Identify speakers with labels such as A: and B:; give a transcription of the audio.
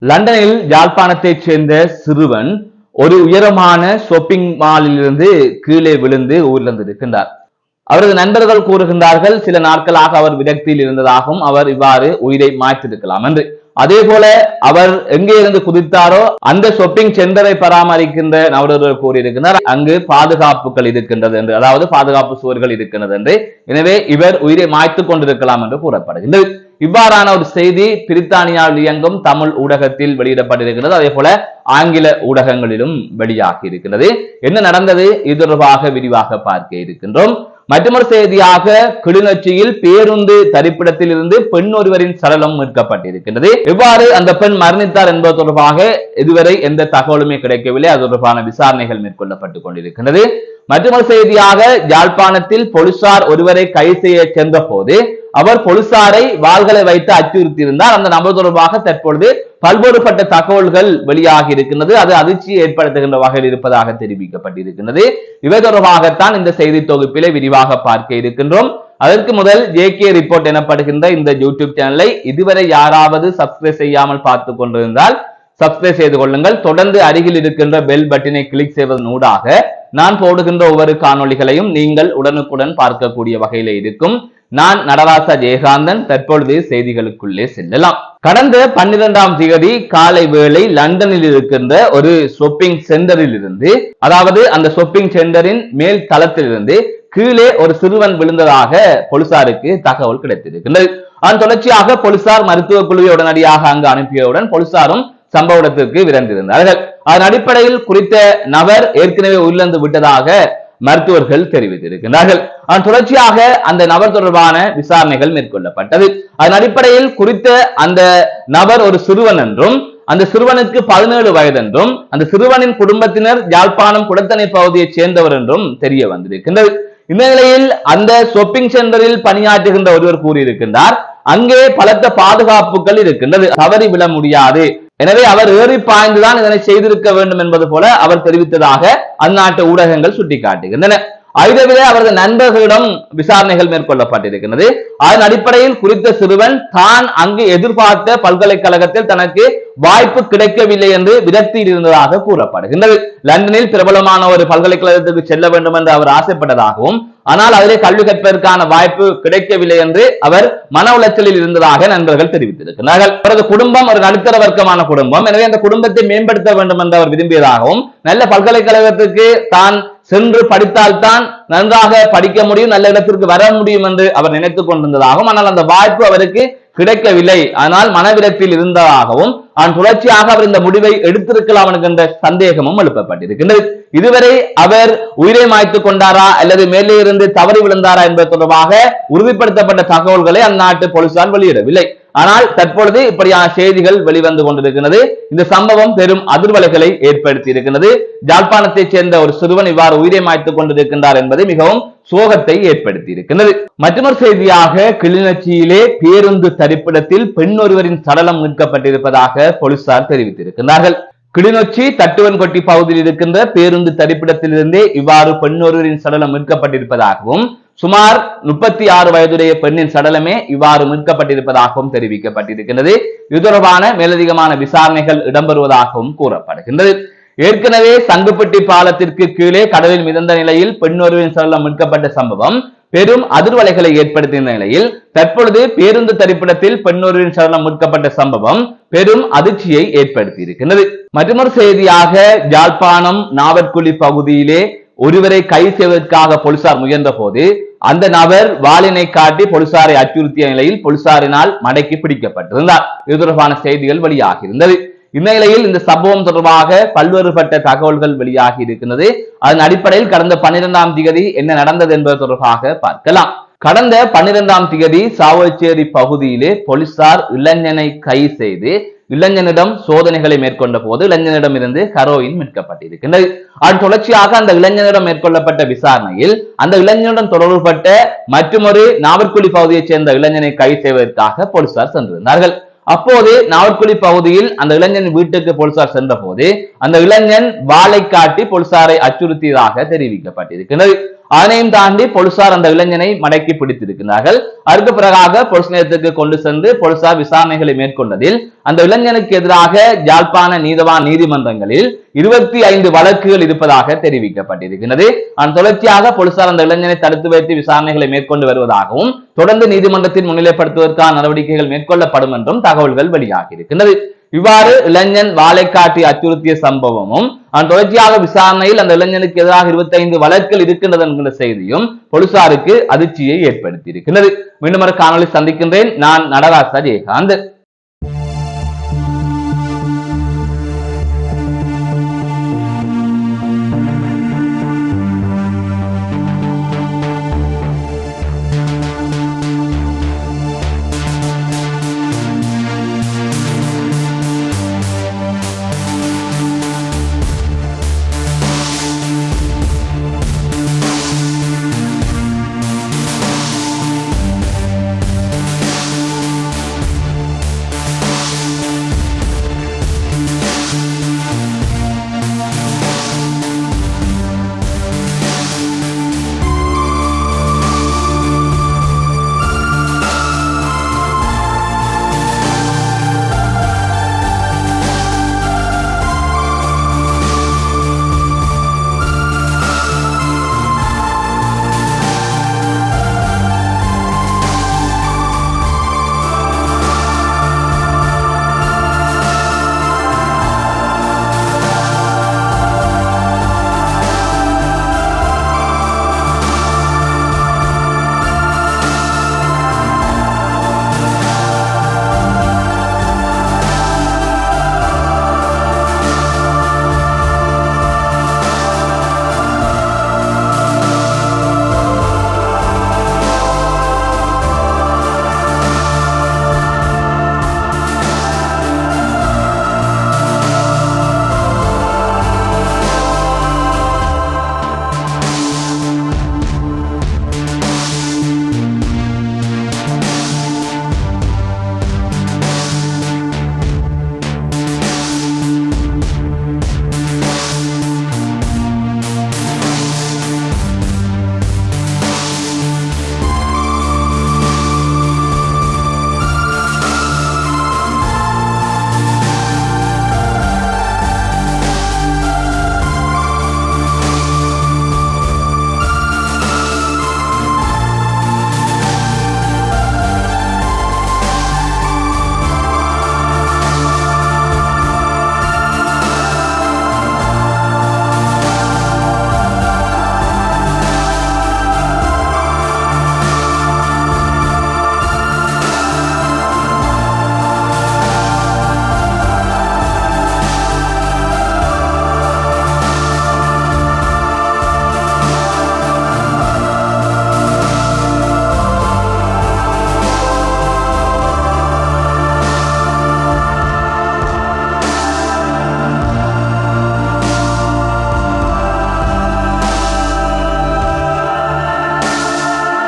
A: லண்டனில் யாழ்ப்பாணத்தைச் சேர்ந்த சிறுவன் ஒரு உயரமான ஷாப்பிங் மாலில் இருந்து கீழே விழுந்து உயிரிழந்திருக்கின்றார். அவரது நண்பர்கள் கூறுகின்றார்கள், சில நாட்களாக அவர் விரக்தியில் இருந்ததாகவும் அவர் இவ்வாறு உயிரை மாற்றிருக்கலாம் என்று. அதே போல அவர் எங்கே இருந்து குதித்தாரோ அந்த ஷாப்பிங் சென்டரை பராமரிக்கின்ற நபர்கள் கூறியிருக்கிறார், அங்கு பாதுகாப்புகள் இருக்கின்றது என்று, அதாவது பாதுகாப்பு சுவர்கள் இருக்கின்றது என்று. எனவே இவர் உயிரை மாய்த்துக் கொண்டிருக்கலாம் என்று கூறப்படுகின்றது. இவ்வாறான ஒரு செய்தி பிரித்தானியாவில் இயங்கும் தமிழ் ஊடகத்தில் வெளியிடப்பட்டிருக்கிறது. அதே போல ஆங்கில ஊடகங்களிலும் வெளியாகி இருக்கிறது. என்ன நடந்தது இது தொடர்பாக விரிவாக பார்க்க இருக்கின்றோம். மற்றொரு செய்தியாக கிளிநொச்சியில் பேருந்து தரிப்பிடத்தில் இருந்து பெண் ஒருவரின் சடலம் மீட்கப்பட்டிருக்கின்றது. எவ்வாறு அந்த பெண் மரணித்தார் என்பது தொடர்பாக இதுவரை எந்த தகவலுமே கிடைக்கவில்லை. அது தொடர்பான விசாரணைகள் மேற்கொள்ளப்பட்டுக் கொண்டிருக்கின்றது. மற்றொரு செய்தியாக யாழ்ப்பாணத்தில் போலீசார் ஒருவரை கைது செய்ய சென்ற போது அவர் போலீசாரை வாள்களை வைத்து அச்சுறுத்தியிருந்தார். அந்த நபர் தொடர்பாக தற்பொழுது பல்வேறுபட்ட தகவல்கள் வெளியாகி இருக்கின்றது. அது அதிர்ச்சியை ஏற்படுத்துகின்ற வகையில் இருப்பதாக தெரிவிக்கப்பட்டிருக்கின்றது. இவை தொடர்பாகத்தான் இந்த செய்தி தொகுப்பிலே விரிவாக பார்க்க இருக்கின்றோம். அதற்கு முதல் JK ரிப்போர்ட் எனப்படுகின்ற இந்த யூடியூப் சேனலை இதுவரை யாராவது சப்ஸ்கிரைப் செய்யாமல் பார்த்து கொண்டிருந்தால் சப்ஸ்கிரைப் செய்து கொள்ளுங்கள். தொடர்ந்து அருகில் இருக்கின்ற பெல் பட்டனை கிளிக் செய்வதன் ஊடாக நான் போடுகின்ற ஒவ்வொரு காணொளிகளையும் நீங்கள் உடனுக்குடன் பார்க்கக்கூடிய வகையில இருக்கும். நான் நடராசா ஜெயகாந்தன். தற்பொழுது செய்திகளுக்குள்ளே செல்லலாம். கடந்த 12ஆம் தேதி காலை வேளை லண்டனில் இருக்கின்ற ஒரு ஷாப்பிங் சென்டரில் இருந்து, அதாவது அந்த ஷாப்பிங் சென்டரின் மேல் தளத்திலிருந்து கீழே ஒரு சிறுவன் விழுந்ததாக போலீசாருக்கு தகவல் கிடைத்திருக்கின்றது. அதன் தொடர்ச்சியாக போலீசார் மருத்துவ குழுவை உடனடியாக அங்கு அனுப்பியவுடன் போலீசாரும் சம்பவ இடத்திற்கு விரைந்திருந்தார்கள். அதன் அடிப்படையில் குறித்த நபர் ஏற்கனவே உயிரிழந்து விட்டதாக மருத்துவர்கள் தெரிவித்திருக்கிறார்கள். அதன் தொடர்ச்சியாக அந்த நபர் தொடர்பான விசாரணைகள் மேற்கொள்ளப்பட்டது. அதன் அடிப்படையில் குறித்த அந்த நபர் ஒரு சிறுவன் என்றும், அந்த சிறுவனுக்கு 17 வயது என்றும், அந்த சிறுவனின் குடும்பத்தினர் யாழ்ப்பாணம் குடத்தனை பகுதியைச் சேர்ந்தவர் என்றும் தெரிய வந்திருக்கின்றது. இந்த நிலையில் அந்த ஷாப்பிங் சென்டரில் பணியாற்றுகின்ற ஒருவர் கூறியிருக்கின்றார், அங்கே பலத்த பாதுகாப்புகள் இருக்கின்றது, தவறி விட முடியாது, எனவே அவர் ஏறி பாய்ந்துதான் இதனை செய்திருக்க வேண்டும் என்பது போல அவர் தெரிவித்ததாக அந்நாட்டு ஊடகங்கள் சுட்டிக்காட்டுகின்றன. ஐதவிலே அவரது நண்பர்களிடம் விசாரணைகள் மேற்கொள்ளப்பட்டிருக்கிறது. அதன் அடிப்படையில் குறித்த சிறுவன் தான் அங்கு எதிர்பார்த்த பல்கலைக்கழகத்தில் தனக்கு வாய்ப்பு கிடைக்கவில்லை என்று விரக்தியில் இருந்ததாக கூறப்படுகின்றது. லண்டனில் பிரபலமான ஒரு பல்கலைக்கழகத்திற்கு செல்ல வேண்டும் என்று அவர் ஆசைப்பட்டதாகவும், ஆனால் அதிலே கல்வி கற்பதற்கான வாய்ப்பு கிடைக்கவில்லை என்று அவர் மன உளைச்சலில் இருந்ததாக நண்பர்கள் தெரிவித்திருக்கிறார்கள். அவரது குடும்பம் ஒரு நடுத்தர வர்க்கமான குடும்பம், எனவே அந்த குடும்பத்தை மேம்படுத்த வேண்டும் என்று அவர் விரும்பியதாகவும், நல்ல பல்கலைக்கழகத்துக்கு தான் சென்று படித்தால்தான் நன்றாக படிக்க முடியும், நல்ல இடத்திற்கு வர முடியும் என்று அவர் நினைத்துக் கொண்டிருந்ததாகவும், ஆனால் அந்த வாய்ப்பு அவருக்கு கிடைக்கவில்லை, ஆனால் மனவிரத்தில் இருந்ததாகவும், அதன் தொடர்ச்சியாக அவர் இந்த முடிவை எடுத்திருக்கலாம் என்கின்ற சந்தேகமும் எழுப்பப்பட்டிருக்கின்றது. இதுவரை அவர் உயிரை மாய்த்துக் கொண்டாரா அல்லது மேலே இருந்து தவறி விழுந்தாரா என்பது தொடர்பாக உறுதிப்படுத்தப்பட்ட தகவல்களை அந்நாட்டு போலீசார் வெளியிடவில்லை. ஆனால் தற்பொழுது இப்படியான செய்திகள் வெளிவந்து கொண்டிருக்கிறது. இந்த சம்பவம் பெரும் அதிர்வலைகளை ஏற்படுத்தி இருக்கிறது. யாழ்ப்பாணத்தைச் சேர்ந்த ஒரு சிறுவன் இவ்வாறு உயிரை மாய்த்துக் கொண்டிருக்கின்றார் என்பது மிகவும் சோகத்தை ஏற்படுத்தி இருக்கிறது. மற்றொரு செய்தியாக கிளிநொச்சியிலே பேருந்து தரிப்பிடத்தில் பெண் ஒருவரின் சடலம் மீட்கப்பட்டிருப்பதாக போலீசார் தெரிவித்திருக்கிறார்கள். கிளிநொச்சி தட்டுவன்கொட்டி பகுதியில் இருக்கின்ற பேருந்து தரிப்பிடத்திலிருந்தே இவ்வாறு பெண் ஒருவரின் சடலம் மீட்கப்பட்டிருப்பதாகவும், சுமார் 36 வயதுடைய பெண்ணின் சடலமே இவ்வாறு மீட்கப்பட்டிருப்பதாகவும் தெரிவிக்கப்பட்டிருக்கிறது. இது தொடர்பான மேலதிகமான விசாரணைகள் இடம்பெறுவதாகவும் கூறப்படுகின்றது. ஏற்கனவே சங்குப்பட்டி பாலத்திற்கு கீழே கடலில் மிதந்த நிலையில் பெண் ஒருவரின் சடலம் மீட்கப்பட்ட சம்பவம் பெரும் அதிர்வலைகளை ஏற்படுத்திய நிலையில் தற்பொழுது பேருந்து தரிப்பிடத்தில் பெண் ஒருவரின் சடலம் மீட்கப்பட்ட சம்பவம் பெரும் அதிர்ச்சியை ஏற்படுத்தி இருக்கின்றது. மற்றொரு செய்தியாக யாழ்ப்பாணம் நாவற்குழி பகுதியிலே ஒருவரை கைது செய்வதற்காக போலீசார் முயன்ற போது அந்த நபர் வாளினை காட்டி போலீசாரை அச்சுறுத்திய நிலையில் போலீசாரினால் மடக்கி பிடிக்கப்பட்டிருந்தார். இது தொடர்பான செய்திகள் வெளியாகி இருந்தது. இந்நிலையில் இந்த சம்பவம் தொடர்பாக பல்வேறுபட்ட தகவல்கள் வெளியாகி இருக்கின்றது. அதன் அடிப்படையில் கடந்த 12ஆம் தேதி என்ன நடந்தது என்பது தொடர்பாக பார்க்கலாம். கடந்த 12ஆம் தேதி சாவச்சேரி பகுதியிலே போலீசார் இளைஞனை கைது செய்து இளைஞனிடம் சோதனைகளை மேற்கொண்ட போது இளைஞனிடம் இருந்து ஹெரோயின் மீட்கப்பட்டிருக்கின்றது. அதன் தொடர்ச்சியாக அந்த இளைஞனிடம் மேற்கொள்ளப்பட்ட விசாரணையில் அந்த இளைஞனுடன் தொடர்புபட்ட மற்றொரு நாவற்குழி பகுதியைச் சேர்ந்த இளைஞனை கைது செய்வதற்காக போலீசார் சென்றிருந்தார்கள். அப்போது நாவற்குழி பகுதியில் அந்த இளைஞனின் வீட்டுக்கு போலீசார் சென்ற போது அந்த இளைஞன் வாளை காட்டி போலீசாரை அச்சுறுத்தியதாக தெரிவிக்கப்பட்டிருக்கிறது. அதனையும் தாண்டி போலீசார் அந்த இளைஞனை மடக்கி பிடித்திருக்கிறார்கள். அதற்கு பிறகாக போலீஸ் நிலையத்துக்கு கொண்டு சென்று போலீசார் விசாரணைகளை மேற்கொண்டதில் அந்த இளைஞனுக்கு எதிராக யாழ்ப்பாண நீதவான் நீதிமன்றங்களில் 25 வழக்குகள் இருப்பதாக தெரிவிக்கப்பட்டிருக்கிறது. அதன் தொடர்ச்சியாக போலீசார் அந்த இளைஞனை தடுத்து வைத்து விசாரணைகளை மேற்கொண்டு வருவதாகவும் தொடர்ந்து நீதிமன்றத்தில் முன்னிலைப்படுத்துவதற்கான நடவடிக்கைகள் மேற்கொள்ளப்படும் என்றும் தகவல்கள் வெளியாகி இருக்கின்றது. இவ்வாறு இளைஞன் வாளை காட்டி அச்சுறுத்திய சம்பவமும் அதன் தொடர்ச்சியாக விசாரணையில் அந்த இளைஞனுக்கு எதிராக 25 வழக்குகள் இருக்கின்றது என்கிற செய்தியும் போலீசாருக்கு அதிர்ச்சியை ஏற்படுத்தி இருக்கின்றது. மீண்டும் ஒரு காணொலி சந்திக்கின்றேன். நான் நடராஜா ஜெயகாந்த்.